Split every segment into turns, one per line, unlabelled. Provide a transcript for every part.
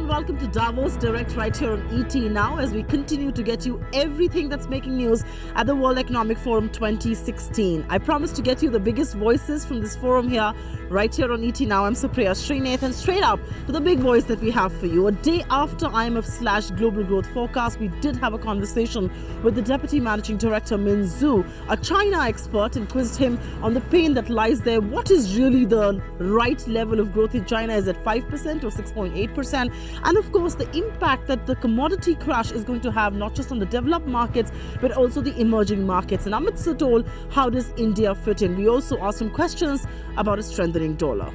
Welcome to Davos Direct right here on ET Now, as we continue to get you everything that's making news at the World Economic Forum 2016. I promise to get you the biggest voices from this forum here, right here on ET Now. I'm Supriya Shrinate, and straight up to the big voice that we have for you. A day after IMF/Global Growth Forecast, we did have a conversation with the Deputy Managing Director Min Zhu, a China expert, and quizzed him on the pain that lies there. What is really the right level of growth in China? Is it 5% or 6.8%? And of course, the impact that the commodity crash is going to have not just on the developed markets, but also the emerging markets. And amidst it all, how does India fit in? We also asked him questions about a strengthening dollar.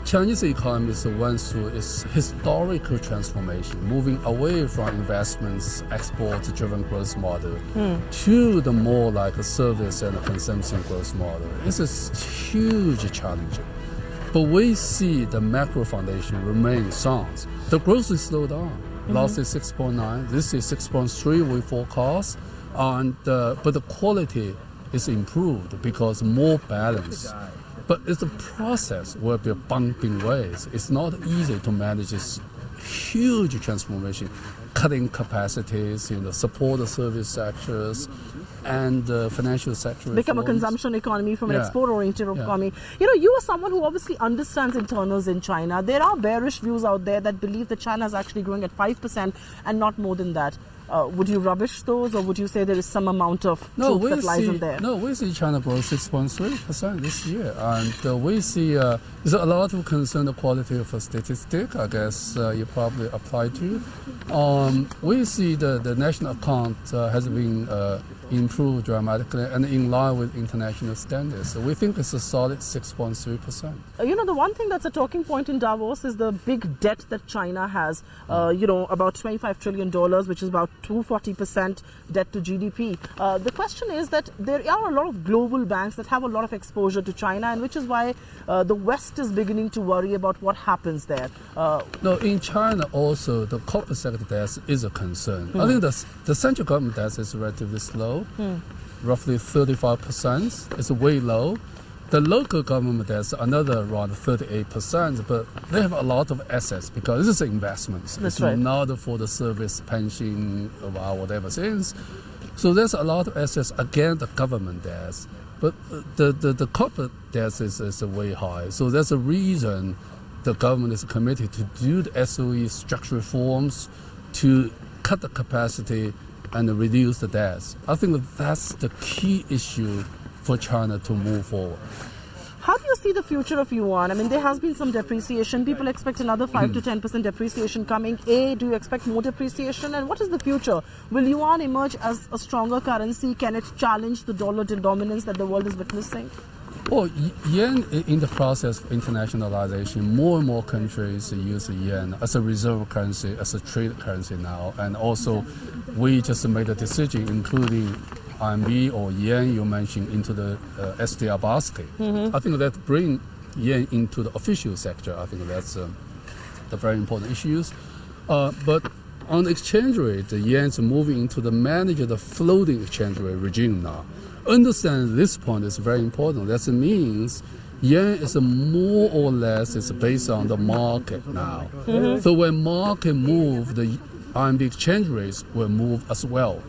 Chinese economy went through its historical transformation, moving away from investments, export-driven growth model to the more like a service and a consumption growth model. It's a huge challenge. But we see the macro foundation remain sound. The growth is slowed down. Last is 6.9, this is 6.3 we forecast, but the quality is improved because more balance. But it's a process will be bumping ways. It's not easy to manage this huge transformation, cutting capacities, support the service sectors and financial sector.
Become
reforms.
A consumption economy from an export-oriented economy. You are someone who obviously understands internals in China. There are bearish views out there that believe that China is actually growing at 5% and not more than that. Would you rubbish those, or would you say there is some amount of truth that lies in there?
No, we see China grow 6.3% this year. And we see there's a lot of concern the quality of a statistic, I guess you probably apply to. We see the national account has been improved dramatically and in line with international standards. So we think it's a solid 6.3%.
The one thing that's a talking point in Davos is the big debt that China has, about $25 trillion, which is about 240% debt to GDP. The question is that there are a lot of global banks that have a lot of exposure to China, and which is why the West is beginning to worry about what happens there.
No, in China also, the corporate sector debt is a concern. I think the central government debt is relatively slow, roughly 35%. It's way low. The local government debt is another around 38%, but they have a lot of assets because this is investments.
That's
it's
right.
not for the service, pension, or whatever things. So there's a lot of assets against the government debt. But the corporate debt is way high. So that's a reason the government is committed to do the SOE structural reforms to cut the capacity and reduce the debt. I think that's the key issue for China to move forward.
How do you see the future of yuan? I mean, there has been some depreciation. People expect another 5 to 10% depreciation coming. Do you expect more depreciation? And what is the future? Will yuan emerge as a stronger currency? Can it challenge the dollar dominance that the world is witnessing?
Well, yen in the process of internationalization, more and more countries use yen as a reserve currency, as a trade currency now. And also, we just made a decision, including RMB or yen you mentioned, into the SDR basket. I think that bring yen into the official sector. I think that's the very important issues. But on the exchange rate, the yen is moving into the manage the floating exchange rate regime now. Understand this point is very important. That means yen is more or less is based on the market now. So when market move, the RMB exchange rates will move as well.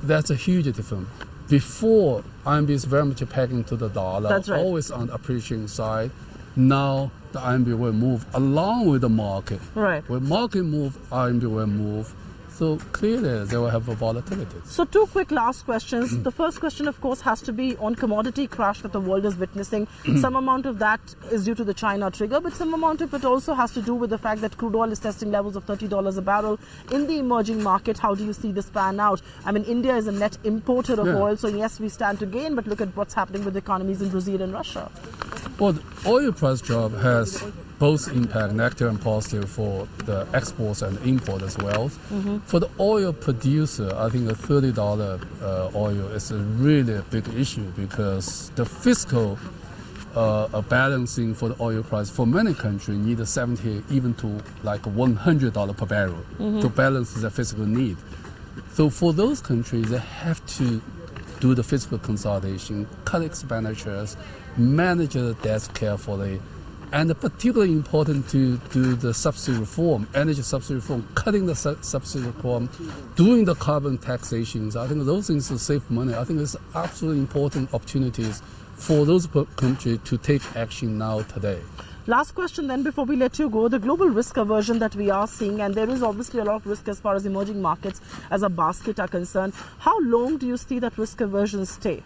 That's a huge difference. Before, RMB is very much pegging to the dollar,
That's right.
always on the appreciating side. Now the RMB will move along with the market.
Right.
When market move, RMB will move. So clearly, they will have a volatility.
So 2 quick last questions. The first question, of course, has to be on commodity crash that the world is witnessing. Some amount of that is due to the China trigger, but some amount of it also has to do with the fact that crude oil is testing levels of $30 a barrel in the emerging market. How do you see this pan out? I mean, India is a net importer of oil, so yes, we stand to gain, but look at what's happening with economies in Brazil and Russia.
Well, the oil price drop has both impact, negative and positive, for the exports and import as well. For the oil producer, I think the $30 oil is a really big issue because the fiscal a balancing for the oil price for many countries need 70 even to like $100 per barrel to balance the fiscal need. So for those countries, they have to do the fiscal consolidation, cut expenditures, manage the debt carefully, and particularly important to do the subsidy reform, energy subsidy reform, cutting the subsidy reform, doing the carbon taxations. I think those things will save money. I think it's absolutely important opportunities for those countries to take action now today.
Last question then before we let you go. The global risk aversion that we are seeing, and there is obviously a lot of risk as far as emerging markets as a basket are concerned. How long do you see that risk aversion stay?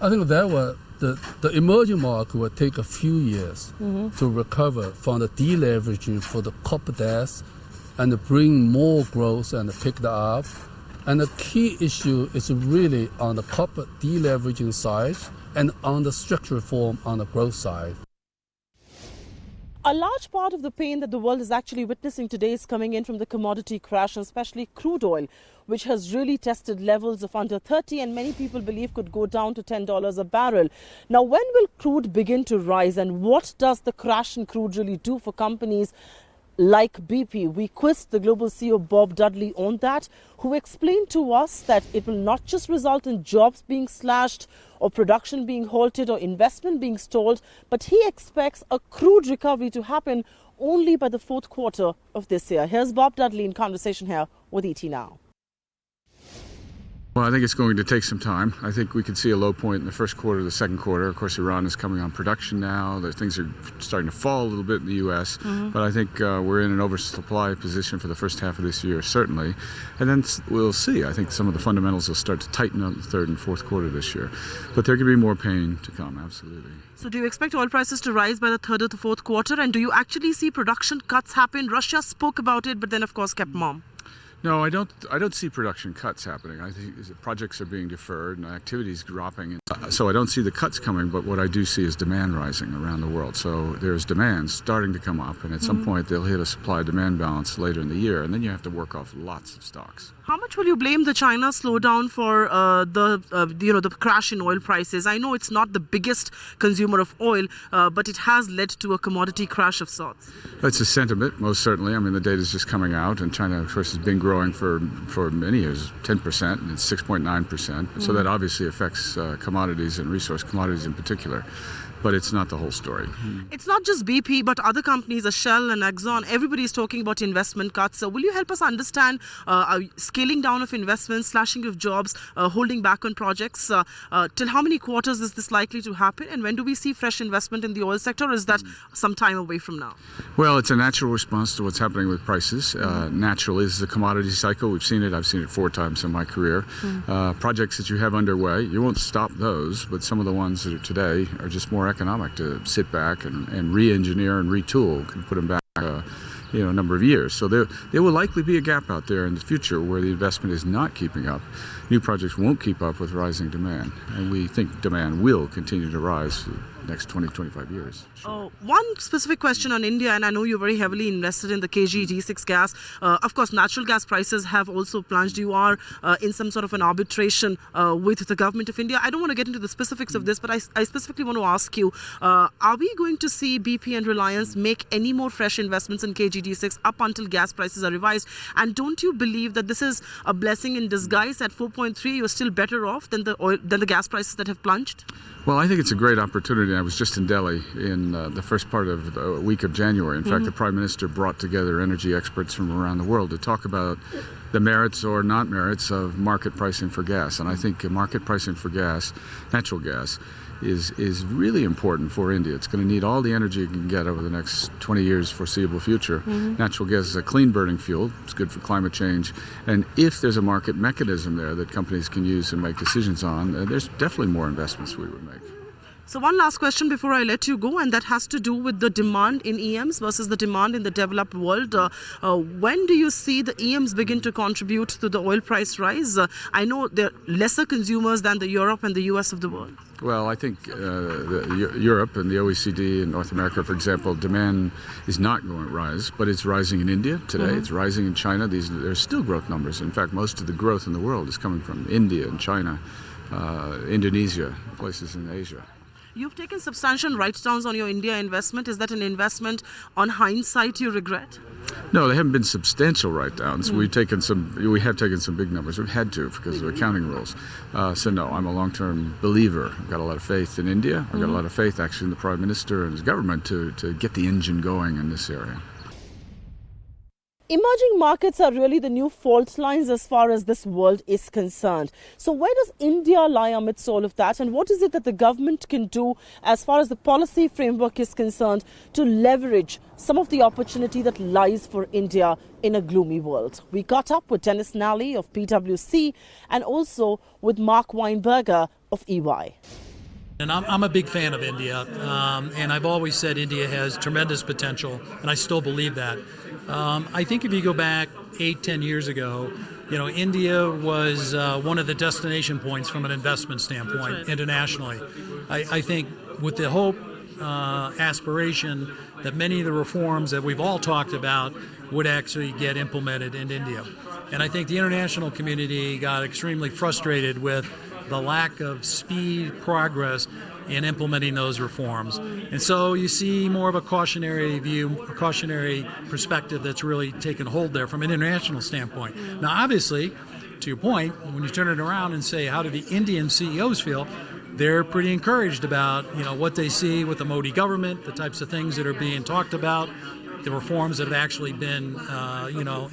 I think the emerging market will take a few years to recover from the deleveraging for the corporate debt and bring more growth and pick that up. And the key issue is really on the corporate deleveraging side and on the structural reform on the growth side.
A large part of the pain that the world is actually witnessing today is coming in from the commodity crash, especially crude oil, which has really tested levels of under 30 and many people believe could go down to $10 a barrel. Now, when will crude begin to rise, and what does the crash in crude really do for companies like BP? We quizzed the global CEO Bob Dudley on that, who explained to us that it will not just result in jobs being slashed or production being halted or investment being stalled, but he expects a crude recovery to happen only by the fourth quarter of this year. Here's Bob Dudley in conversation here with ET Now.
Well, I think it's going to take some time. I think we could see a low point in the first quarter, the second quarter. Of course, Iran is coming on production now. Things are starting to fall a little bit in the U.S. But I think we're in an oversupply position for the first half of this year, certainly. And then we'll see. I think some of the fundamentals will start to tighten up in the third and fourth quarter this year. But there could be more pain to come, absolutely.
So do you expect oil prices to rise by the third or the fourth quarter? And do you actually see production cuts happen? Russia spoke about it, but then, of course, kept mum.
No, I don't see production cuts happening. I think projects are being deferred and activity is dropping. So I don't see the cuts coming, but what I do see is demand rising around the world. So there's demand starting to come up, and at some point they'll hit a supply-demand balance later in the year, and then you have to work off lots of stocks.
How much will you blame the China slowdown for the crash in oil prices? I know it's not the biggest consumer of oil, but it has led to a commodity crash of sorts.
It's a sentiment, most certainly. I mean, the data is just coming out, and China, of course, has been growing for many years, 10%, and it's 6.9%. So that obviously affects commodities and resource commodities in particular. But it's not the whole story.
It's not just BP, but other companies, Shell and Exxon, everybody is talking about investment cuts. So will you help us understand scaling down of investments, slashing of jobs, holding back on projects? Till how many quarters is this likely to happen? And when do we see fresh investment in the oil sector? Or is that some time away from now?
Well, it's a natural response to what's happening with prices. Naturally, this is a commodity cycle. We've seen it. I've seen it 4 times in my career. Projects that you have underway, you won't stop those, but some of the ones that are today are just more economic to sit back and re-engineer and retool and put them back a number of years. So there will likely be a gap out there in the future where the investment is not keeping up. New projects won't keep up with rising demand, and we think demand will continue to rise for the next 20, 25 years. Sure.
One specific question on India, and I know you're very heavily invested in the KG-D6 gas. Of course, natural gas prices have also plunged. You are in some sort of an arbitration with the government of India. I don't want to get into the specifics of this, but I specifically want to ask you, are we going to see BP and Reliance make any more fresh investments in KG-D6 up until gas prices are revised? And don't you believe that this is a blessing in disguise? At 4.3, you're still better off than the gas prices that have plunged?
Well, I think it's a great opportunity. I was just in Delhi in the first part of the week of January. In fact, the Prime Minister brought together energy experts from around the world to talk about the merits or not merits of market pricing for gas. And I think market pricing for gas, natural gas, is really important for India. It's going to need all the energy it can get over the next 20 years foreseeable future. Natural gas is a clean burning fuel. It's good for climate change. And if there's a market mechanism there that companies can use and make decisions on, there's definitely more investments we would make.
So one last question before I let you go, and that has to do with the demand in EMs versus the demand in the developed world. When do you see the EMs begin to contribute to the oil price rise? I know they're lesser consumers than the Europe and the US of the world.
Well, I think Europe and the OECD and North America, for example, demand is not going to rise, but it's rising in India today. It's rising in China. There's still growth numbers. In fact, most of the growth in the world is coming from India and China, Indonesia, places in Asia.
You've taken substantial write-downs on your India investment. Is that an investment on hindsight you regret?
No, there haven't been substantial write-downs. We have taken some big numbers. We've had to because of accounting rules. So no, I'm a long-term believer. I've got a lot of faith in India. I've got a lot of faith actually in the Prime Minister and his government to get the engine going in this area.
Emerging markets are really the new fault lines as far as this world is concerned. So where does India lie amidst all of that? And what is it that the government can do as far as the policy framework is concerned to leverage some of the opportunity that lies for India in a gloomy world? We caught up with Dennis Nally of PwC and also with Mark Weinberger of EY.
And I'm a big fan of India, and I've always said India has tremendous potential, and I still believe that. I think if you go back 8-10 years ago, India was one of the destination points from an investment standpoint internationally. I think with the hope, aspiration that many of the reforms that we've all talked about would actually get implemented in India. And I think the international community got extremely frustrated with the lack of speed, progress in implementing those reforms. And so you see more of a cautionary view, a cautionary perspective that's really taken hold there from an international standpoint. Now, obviously, to your point, when you turn it around and say, how do the Indian CEOs feel? They're pretty encouraged about, what they see with the Modi government, the types of things that are being talked about, the reforms that have actually been,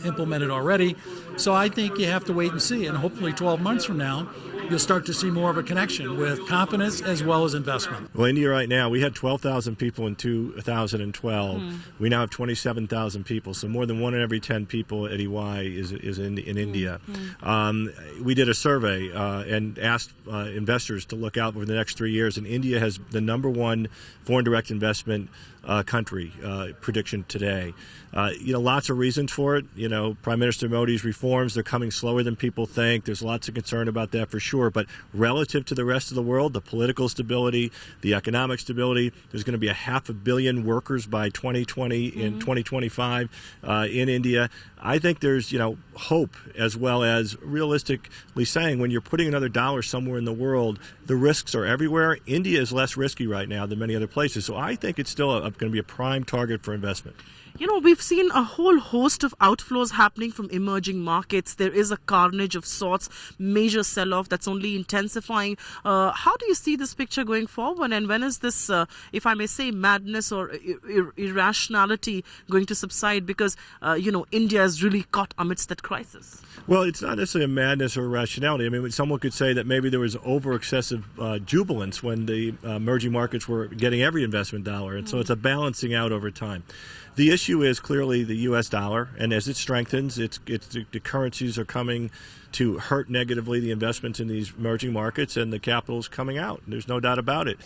implemented already. So I think you have to wait and see, and hopefully 12 months from now, you'll start to see more of a connection with confidence as well as investment.
Well, India right now, we had 12,000 people in 2012. We now have 27,000 people, so more than 1 in every 10 people at EY is in India. We did a survey and asked investors to look out over the next 3 years, and India has the #1 foreign direct investment country prediction today. Lots of reasons for it. Prime Minister Modi's reforms, they're coming slower than people think. There's lots of concern about that for sure. But relative to the rest of the world, the political stability, the economic stability, there's going to be 500 million workers by 2020 in 2025 in India. I think there's, hope, as well as realistically saying when you're putting another dollar somewhere in the world, the risks are everywhere. India is less risky right now than many other places. So I think it's still going to be a prime target for investment.
We've seen a whole host of outflows happening from emerging markets. There is a carnage of sorts, major sell-off that's only intensifying. How do you see this picture going forward? And when is this, if I may say, madness or irrationality going to subside? Because, India is really caught amidst that crisis.
Well, it's not necessarily a madness or irrationality. I mean, someone could say that maybe there was over-excessive jubilance when the emerging markets were getting every investment dollar. And so it's a balancing out over time. The issue is clearly the U.S. dollar, and as it strengthens, the currencies are coming to hurt negatively the investments in these emerging markets, and the capital is coming out. There's no doubt about it.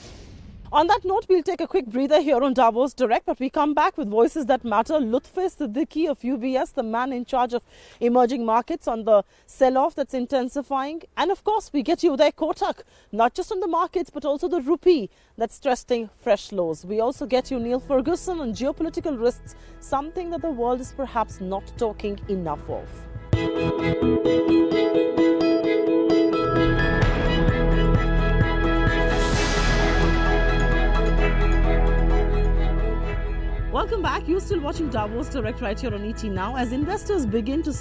On that note, we'll take a quick breather here on Davos Direct, but we come back with Voices That Matter. Lutfey Siddiqi of UBS, the man in charge of emerging markets, on the sell-off that's intensifying. And of course, we get you there, Kotak, not just on the markets, but also the rupee that's testing fresh lows. We also get you Neil Ferguson on geopolitical risks, something that the world is perhaps not talking enough of. Welcome back. You're still watching Davos Direct right here on ET Now. As investors begin to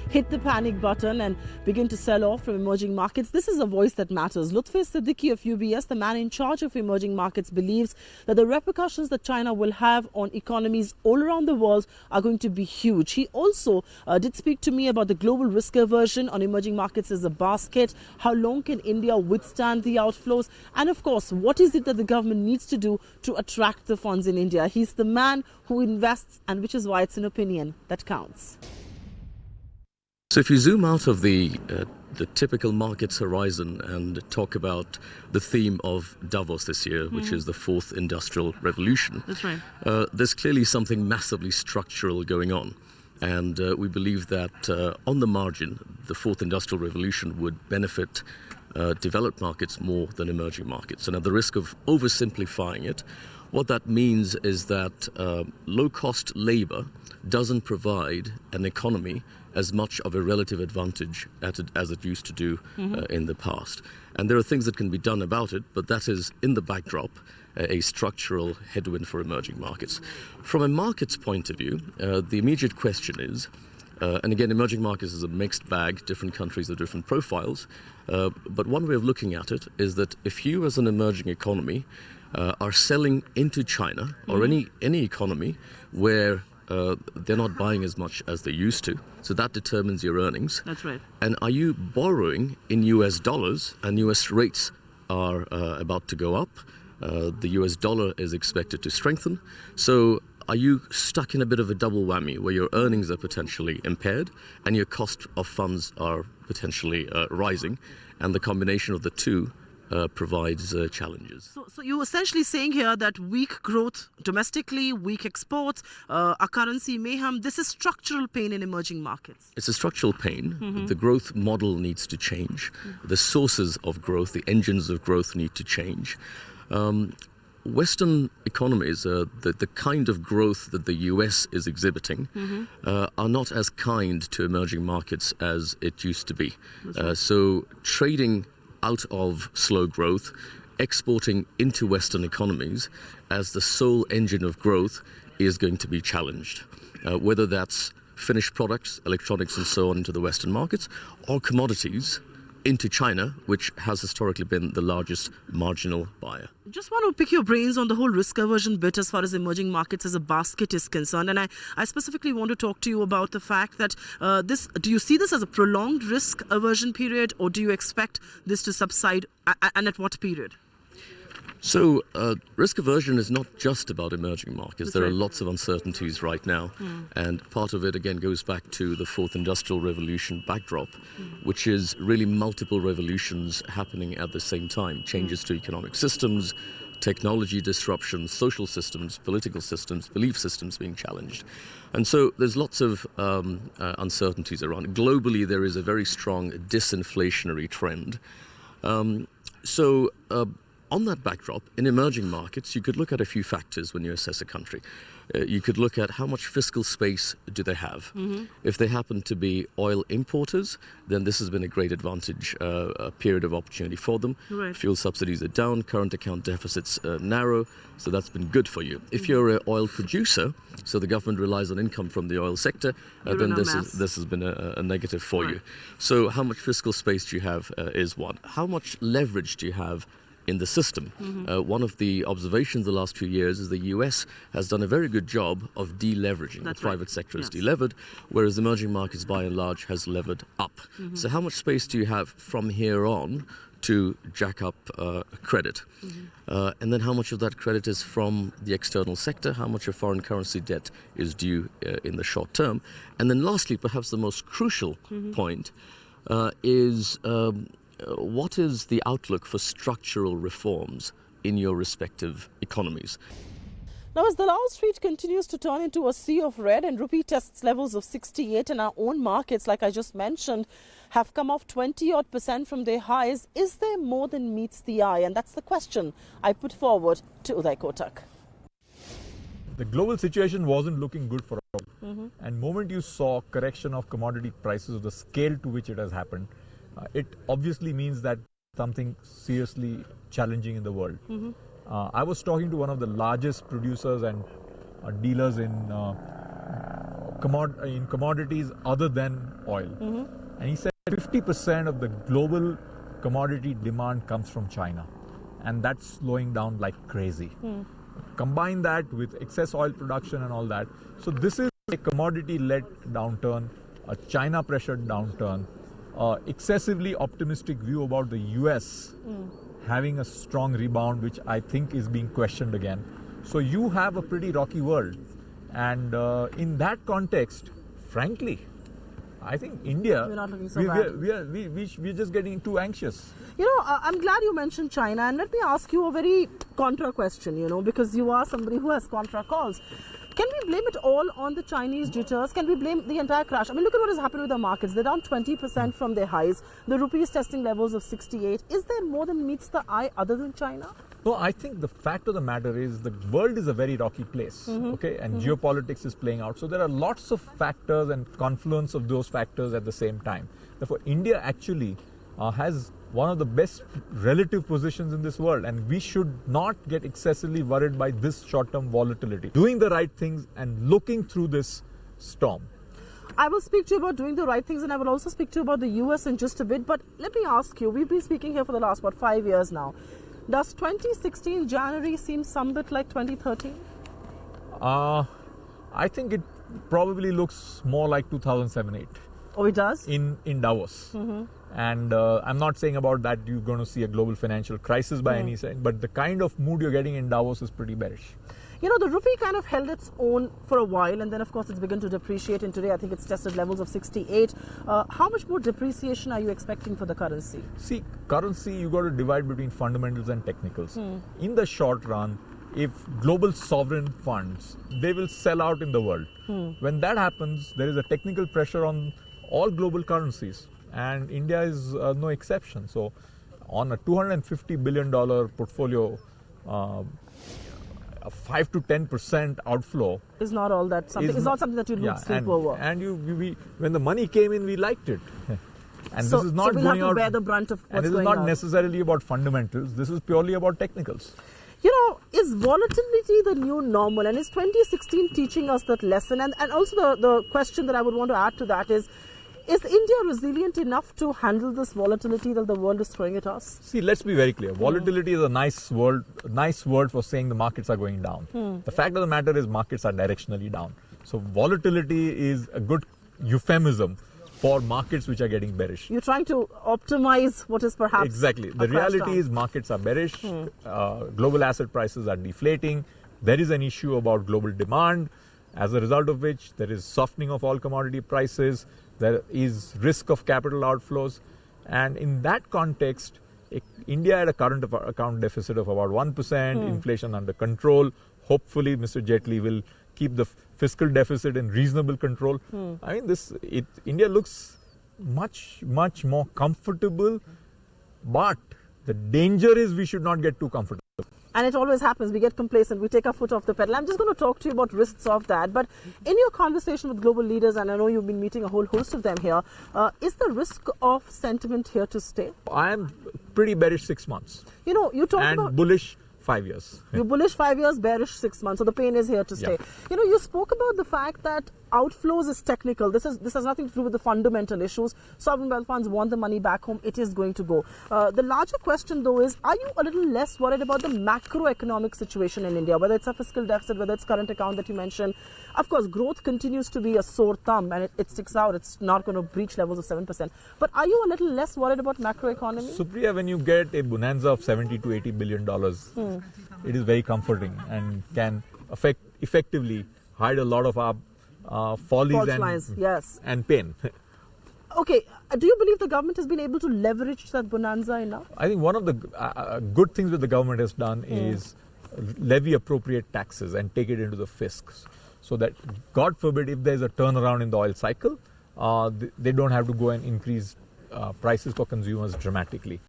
hit the panic button and begin to sell off from emerging markets, this is a voice that matters. Lutfey Siddiqi of UBS, the man in charge of emerging markets, believes that the repercussions that China will have on economies all around the world are going to be huge. He also did speak to me about the global risk aversion on emerging markets as a basket. How long can India withstand the outflows? And of course, what is it that the government needs to do to attract the funds in India? He's the man who invests, and which is why it's an opinion that counts.
So if you zoom out of the typical markets horizon and talk about the theme of Davos this year, which is the fourth industrial revolution,
that's right.
There's clearly something massively structural going on. And we believe that on the margin, the fourth industrial revolution would benefit developed markets more than emerging markets. And at the risk of oversimplifying it, What that means is that low-cost labor doesn't provide an economy as much of a relative advantage as it used to do in the past. And there are things that can be done about it, but that is, in the backdrop, a structural headwind for emerging markets. From a market's point of view, the immediate question is, and again, emerging markets is a mixed bag, different countries have different profiles, but one way of looking at it is that if you as an emerging economy are selling into China or any economy where they're not buying as much as they used to, so that determines your earnings.
That's right.
And are you borrowing in US dollars, and US rates are about to go up? The US dollar is expected to strengthen. So are you stuck in a bit of a double whammy where your earnings are potentially impaired and your cost of funds are potentially rising, and the combination of the two provides challenges.
So you're essentially saying here that weak growth domestically, weak exports, a currency mayhem, this is structural pain in emerging markets.
It's a structural pain. The growth model needs to change. The sources of growth, the engines of growth need to change. Western economies, the kind of growth that the US is exhibiting, are not as kind to emerging markets as it used to be. So trading out of slow growth, exporting into Western economies as the sole engine of growth is going to be challenged. Whether that's finished products, electronics and so on into the Western markets, or commodities into China, which has historically been the largest marginal buyer.
Just want to pick your brains on the whole risk aversion bit as far as emerging markets as a basket is concerned. And I specifically want to talk to you about the fact that do you see this as a prolonged risk aversion period, or do you expect this to subside, and at what period?
So risk aversion is not just about emerging markets.
That's
there
right.
are lots of uncertainties right now. And part of it, again, goes back to the fourth industrial revolution backdrop, which is really multiple revolutions happening at the same time. Changes to economic systems, technology disruptions, social systems, political systems, belief systems being challenged. And so there's lots of uncertainties around. Globally, there is a very strong disinflationary trend. On that backdrop, in emerging markets, you could look at a few factors when you assess a country. You could look at how much fiscal space do they have. If they happen to be oil importers, then this has been a great advantage, a period of opportunity for them.
Right.
Fuel subsidies are down, current account deficits narrow, so that's been good for you. If you're an oil producer, so the government relies on income from the oil sector, then this has been a negative for you. So how much fiscal space do you have is one. How much leverage do you have in the system? One of the observations the last few years is the US has done a very good job of deleveraging. The private sector is delevered, whereas emerging markets by and large has levered up. So how much space do you have from here on to jack up credit? And then how much of that credit is from the external sector? How much of foreign currency debt is due in the short term? And then lastly, perhaps the most crucial point is what is the outlook for structural reforms in your respective economies?
Now, as the Wall Street continues to turn into a sea of red and rupee tests levels of 68, and our own markets, like I just mentioned, have come off 20% from their highs, is there more than meets the eye? And that's the question I put forward to Uday Kotak.
The global situation wasn't looking good for all. And moment you saw correction of commodity prices, the scale to which it has happened, it obviously means that something seriously challenging in the world. I was talking to one of the largest producers and dealers in commodities other than oil. And he said 50% of the global commodity demand comes from China. And that's slowing down like crazy. Combine that with excess oil production and all that. So this is a commodity-led downturn, a China-pressured downturn, excessively optimistic view about the US having a strong rebound, which I think is being questioned again. So you have a pretty rocky world. And in that context, frankly, I think India,
we're not looking so bad.
We're just getting too anxious.
You know, I'm glad you mentioned China, and let me ask you a very contra question, you know, because you are somebody who has contra calls. Can we blame it all on the Chinese jitters? Can we blame the entire crash? I mean, look at what has happened with the markets. They're down 20% from their highs. The rupee is testing levels of 68. Is there more than meets the eye other than China?
No, I think the fact of the matter is the world is a very rocky place, okay, and geopolitics is playing out. So there are lots of factors and confluence of those factors at the same time. Therefore, India actually has one of the best relative positions in this world, and we should not get excessively worried by this short-term volatility. Doing the right things and looking through this storm.
I will speak to you about doing the right things, and I will also speak to you about the US in just a bit. But let me ask you, we've been speaking here for the last, 5 years now. Does 2016 January seem some bit like 2013?
I think it probably looks more like 2007-8.
Oh, it does?
In Davos. And I'm not saying about that you're going to see a global financial crisis by any sense, but the kind of mood you're getting in Davos is pretty bearish.
You know, the rupee kind of held its own for a while, and then of course it's begun to depreciate, and today I think it's tested levels of 68. How much more depreciation are you expecting for the currency?
See, currency, you got to divide between fundamentals and technicals. In the short run, if global sovereign funds, they will sell out in the world. When that happens, there is a technical pressure on all global currencies, and India is no exception. So on a $250 billion portfolio, a 5 to 10% outflow
is not all that something. It's not something that you lose sleep over.
And when the money came in, we liked it. And
so,
this is not
we'll
going
have to
out.
bear the brunt of what's
and this
going
is not
on.
necessarily about fundamentals. This is purely about technicals.
You know, is volatility the new normal? And is 2016 teaching us that lesson? And also the question that I would want to add to that is India resilient enough to handle this volatility that the world is throwing at us?
See, let's be very clear. Volatility is a nice word for saying the markets are going down. The fact of the matter is markets are directionally down. So volatility is a good euphemism for markets which are getting bearish.
You're trying to optimize what is perhaps
exactly. The reality is markets are bearish. Global asset prices are deflating. There is an issue about global demand, as a result of which there is softening of all commodity prices. There is risk of capital outflows, and in that context, India had a current account deficit of about 1%, inflation under control. Hopefully, Mr. Jaitley will keep the fiscal deficit in reasonable control. I mean, India looks much more comfortable, but the danger is we should not get too comfortable.
And it always happens. We get complacent. We take our foot off the pedal. I'm just going to talk to you about risks of that. But in your conversation with global leaders, and I know you've been meeting a whole host of them here, is the risk of sentiment here to stay?
I am pretty bearish 6 months.
You know, you talk about...
And bullish 5 years.
You're bullish 5 years, bearish 6 months. So the pain is here to stay. You know, you spoke about the fact that outflows is technical. This has nothing to do with the fundamental issues. Sovereign wealth funds want the money back home. It is going to go. The larger question, though, is are you a little less worried about the macroeconomic situation in India, whether it's a fiscal deficit, whether it's current account that you mentioned? Of course, growth continues to be a sore thumb, and it sticks out. It's not going to breach levels of 7%. But are you a little less worried about macroeconomy?
Supriya, when you get a bonanza of $70 to $80 billion, it is very comforting and can effectively hide a lot of our follies and pain.
Okay, do you believe the government has been able to leverage that bonanza enough?
I think one of the good things that the government has done is levy appropriate taxes and take it into the fiscs, so that, God forbid, if there's a turnaround in the oil cycle, they don't have to go and increase prices for consumers dramatically.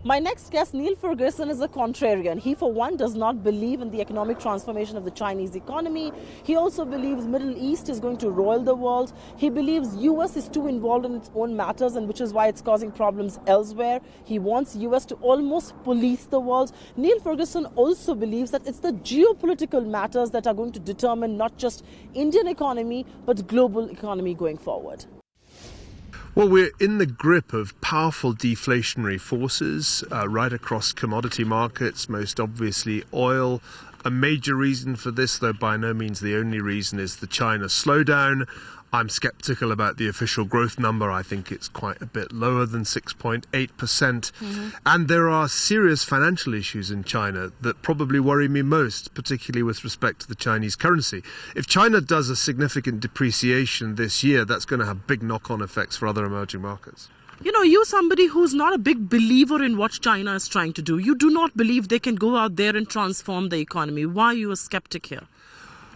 My next guest, Niall Ferguson, is a contrarian. He, for one, does not believe in the economic transformation of the Chinese economy. He also believes Middle East is going to roil the world. He believes US is too involved in its own matters, and which is why it's causing problems elsewhere. He wants US to almost police the world. Niall Ferguson also believes that it's the geopolitical matters that are going to determine not just Indian economy, but global economy going forward.
Well, we're in the grip of powerful deflationary forces right across commodity markets, most obviously oil. A major reason for this, though by no means the only reason, is the China slowdown. I'm skeptical about the official growth number. I think it's quite a bit lower than 6.8%. And there are serious financial issues in China that probably worry me most, particularly with respect to the Chinese currency. If China does a significant depreciation this year, that's going to have big knock-on effects for other emerging markets.
You know, you're somebody who's not a big believer in what China is trying to do. You do not believe they can go out there and transform the economy. Why are you a skeptic here?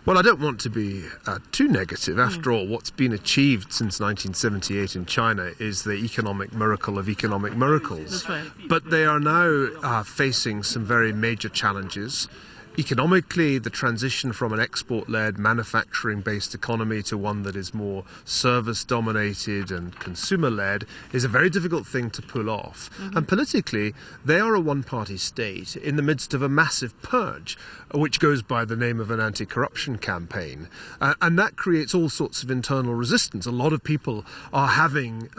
Well, I don't want to be too negative. After all, what's been achieved since 1978 in China is the economic miracle of economic miracles.
That's right.
But they are now facing some very major challenges. Economically, the transition from an export-led, manufacturing-based economy to one that is more service-dominated and consumer-led is a very difficult thing to pull off. And politically, they are a one-party state in the midst of a massive purge, which goes by the name of an anti-corruption campaign. And that creates all sorts of internal resistance. A lot of people are having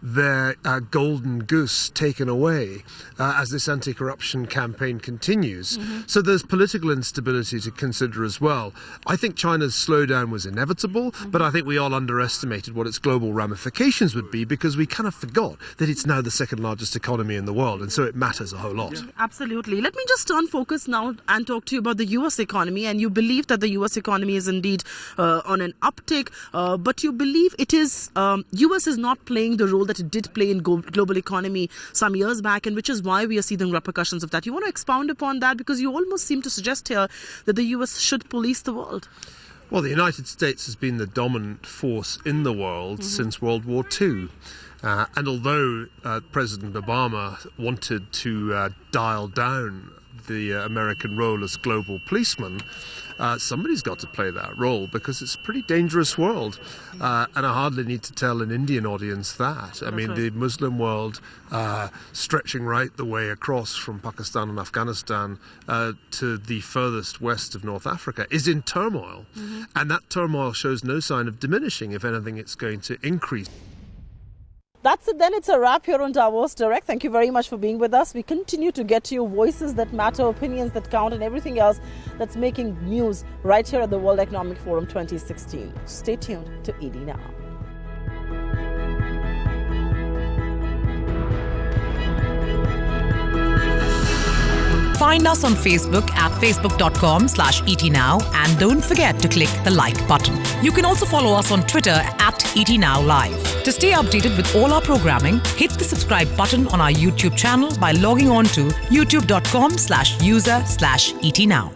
their golden goose taken away as this anti-corruption campaign continues. So there's political instability to consider as well. I think China's slowdown was inevitable, but I think we all underestimated what its global ramifications would be because we kind of forgot that it's now the second largest economy in the world, and so it matters a whole lot.
Absolutely. Let me just turn focus now and talk to you about the US economy. And you believe that the US economy is indeed on an uptick, but you believe it is US is not playing the role that it did play in global economy some years back, and which is why we are seeing repercussions of that. You want to expound upon that, because you almost seem to suggest here that the US should police the world.
Well, the United States has been the dominant force in the world since World War II. And although President Obama wanted to dial down the American role as global policeman, somebody's got to play that role, because it's a pretty dangerous world. And I hardly need to tell an Indian audience that. I mean, the Muslim world, stretching right the way across from Pakistan and Afghanistan to the furthest west of North Africa, is in turmoil. And that turmoil shows no sign of diminishing. If anything, it's going to increase.
That's it then. It's a wrap here on Davos Direct. Thank you very much for being with us. We continue to get to you voices that matter, opinions that count, and everything else that's making news right here at the World Economic Forum 2016. Stay tuned to ED Now.
Find us on Facebook at facebook.com/ETNow, and don't forget to click the like button. You can also follow us on Twitter at ETNowLive. To stay updated with all our programming, hit the subscribe button on our YouTube channel by logging on to youtube.com/user/ETNow.